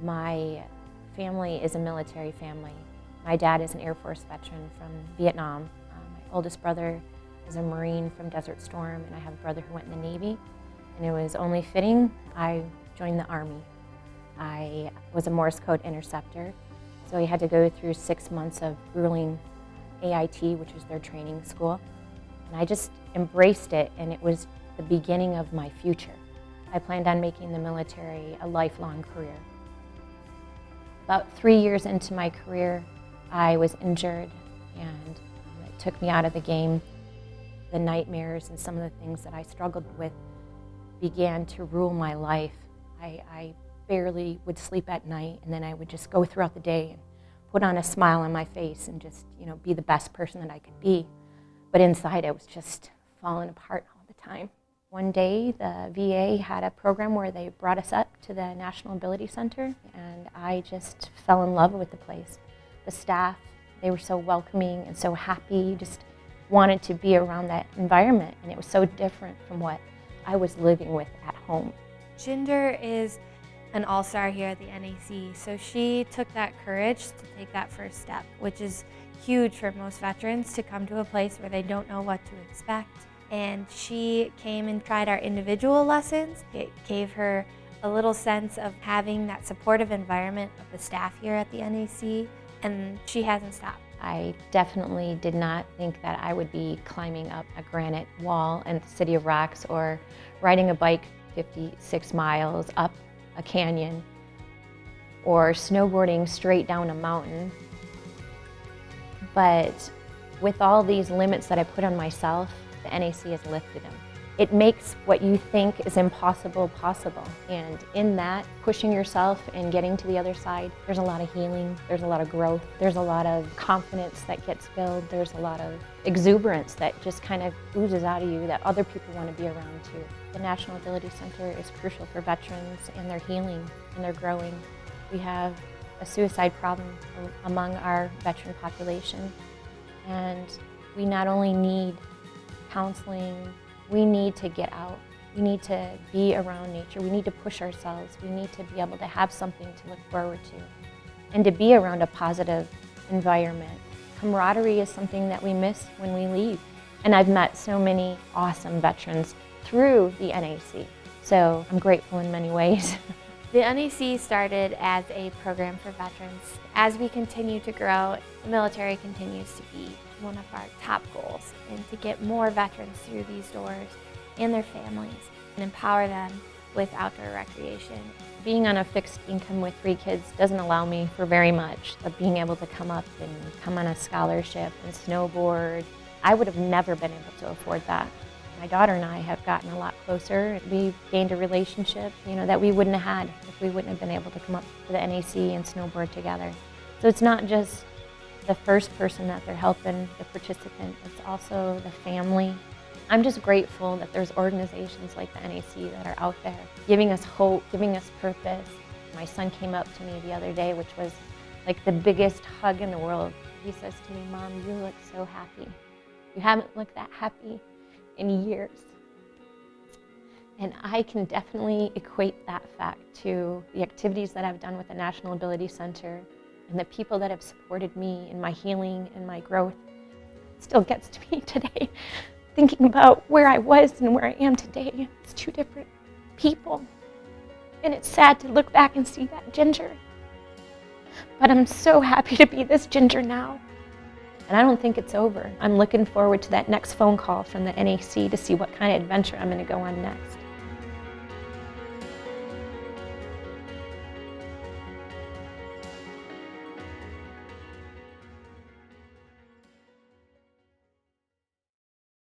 My family is a military family. My dad is an Air Force veteran from Vietnam. My oldest brother is a Marine from Desert Storm, and I have a brother who went in the Navy. And it was only fitting I joined the Army. I was a Morse code interceptor, so I had to go through 6 months of grueling AIT, which is their training school. And I just embraced it, and it was the beginning of my future. I planned on making the military a lifelong career. About 3 years into my career, I was injured, and it took me out of the game. The nightmares and some of the things that I struggled with began to rule my life. I barely would sleep at night, and then I would just go throughout the day and put on a smile on my face and just, be the best person that I could be. But inside, I was just falling apart all the time. One day, the VA had a program where they brought us up to the National Ability Center, and I just fell in love with the place. The staff, they were so welcoming and so happy. You just wanted to be around that environment, and it was so different from what I was living with at home. Ginger is an all-star here at the NAC, so she took that courage to take that first step, which is huge for most veterans, to come to a place where they don't know what to expect. And she came and tried our individual lessons. It gave her a little sense of having that supportive environment of the staff here at the NAC, and she hasn't stopped. I definitely did not think that I would be climbing up a granite wall in the City of Rocks or riding a bike 56 miles up a canyon or snowboarding straight down a mountain. But with all these limits that I put on myself, the NAC has lifted them. It makes what you think is impossible possible. And in that, pushing yourself and getting to the other side, there's a lot of healing, there's a lot of growth, there's a lot of confidence that gets built, there's a lot of exuberance that just kind of oozes out of you that other people want to be around too. The National Ability Center is crucial for veterans, and they're healing and they're growing. We have a suicide problem among our veteran population, and we not only need counseling, we need to get out. We need to be around nature. We need to push ourselves. We need to be able to have something to look forward to and to be around a positive environment. Camaraderie is something that we miss when we leave. And I've met so many awesome veterans through the NAC. So I'm grateful in many ways. The NAC started as a program for veterans. As we continue to grow, the military continues to be one of our top goals, and to get more veterans through these doors and their families and empower them with outdoor recreation. Being on a fixed income with 3 kids doesn't allow me for very much, but being able to come up and come on a scholarship and snowboard, I would have never been able to afford that. My daughter and I have gotten a lot closer. We've gained a relationship, that we wouldn't have had if we wouldn't have been able to come up to the NAC and snowboard together. So it's not just the first person that they're helping, the participant, it's also the family. I'm just grateful that there's organizations like the NAC that are out there giving us hope, giving us purpose. My son came up to me the other day, which was like the biggest hug in the world. He says to me, "Mom, you look so happy. You haven't looked that happy in years." And I can definitely equate that fact to the activities that I've done with the National Ability Center and the people that have supported me in my healing and my growth. It still gets to me today, thinking about where I was and where I am today. It's 2 different people. And it's sad to look back and see that Ginger. But I'm so happy to be this Ginger now. And I don't think it's over. I'm looking forward to that next phone call from the NAC to see what kind of adventure I'm going to go on next.